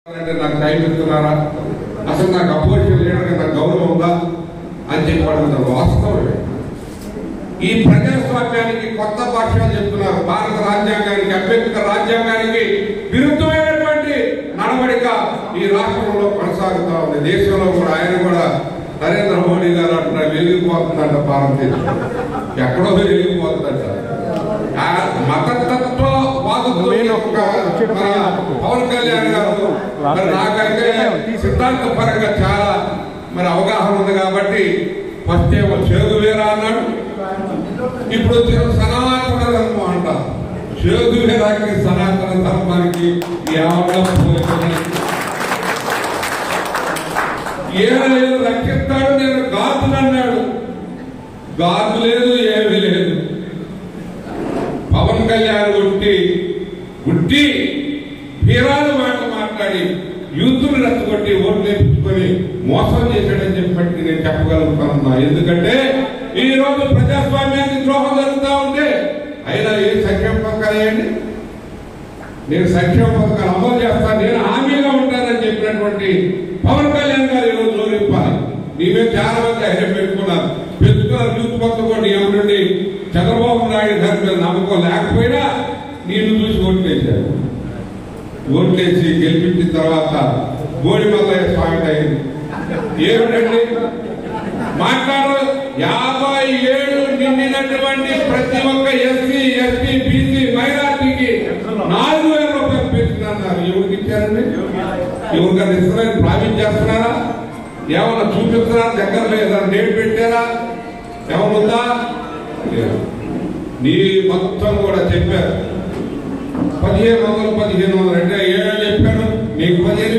నాకు టైం ఇస్తున్నారా, అసలు నాకు అపోజిషన్ లీడర్గా నాకు గౌరవం ఉందా అని చెప్పడం వాస్తవమే. ఈ ప్రజాస్వామ్యానికి కొత్త భాషలు చెప్తున్నారు. భారత రాజ్యాంగానికి, అంబేద్కర్ రాజ్యాంగానికి విరుద్ధమైనటువంటి నడవడిక ఈ రాష్ట్రంలో కొనసాగుతా ఉంది. దేశంలో కూడా ఆయన కూడా నరేంద్ర మోడీ గారు అంటున్నారు వెలిగిపోతుందంట భారతదేశం, ఎక్కడో వెలిగిపోతుందంట. మతతత్వ పవన్ కళ్యాణ్ గారు మరి నాకైతే సిద్ధాంత పరంగా చాలా మరి అవగాహన ఉంది కాబట్టి ఫస్ట్ ఏమో చేదు వేరా అన్నాడు, ఇప్పుడు సనాతన ధర్మం అంట. చేదు వేరాకి సనాతన ధర్మానికి ఏమలేదు రక్షిస్తాడు. నేను గాజులు అన్నాడు, గాజు లేదు ఏమీ లేదు. పవన్ కళ్యాణ్ గుట్టి వీరాలు మాటలు మాట్లాడి యూత్ను రెచ్చగొట్టి ఓట్లు వేపించుకొని మోసం చేశాడని చెప్పి నేను చెప్పగలుగుతాను. ఎందుకంటే ఈ రోజు ప్రజాస్వామ్యానికి ద్రోహం జరుగుతూ ఉంటే అయినా ఏ సంక్షేమ పథకాలు వేయండి, నేను సంక్షేమ పథకాలు అమలు చేస్తాను, నేను హామీగా ఉంటానని చెప్పినటువంటి పవన్ కళ్యాణ్ గారు ఈరోజు జోలింపాలి. నీవే చాలా మంది ధైర్యం పెట్టుకున్నారు, యూత్ మొత్తం కూడా ఏమిటండి చంద్రబాబు నాయుడు గారి మీద నమ్మకం లేకపోయినా నేను చూసి ఓట్లేశారు. ఓట్లేసి గెలిపించిన తర్వాత బోడి మల్లయ్య స్వామి అయింది. ఏమిటండి మాట్లాడు, 57 నిండినటువంటి ప్రతి ఒక్క ఎస్సీ, ఎస్టీ, బీసీ, మైనార్టీకి 4,000 రూపాయలు పెంచుతున్నారు. ఎవరికి ఇచ్చారండి? ఎవరికైనా ఇస్తున్నారని ప్రామిస్ చేస్తున్నారా? ఏమన్నా చూపిస్తున్నారా? దగ్గర లేదా డేట్ పెట్టారా? ఏమన్నా నీ మొత్తం కూడా చెప్పారు 1500 అంటే ఏమో చెప్పాను నీకు 15,000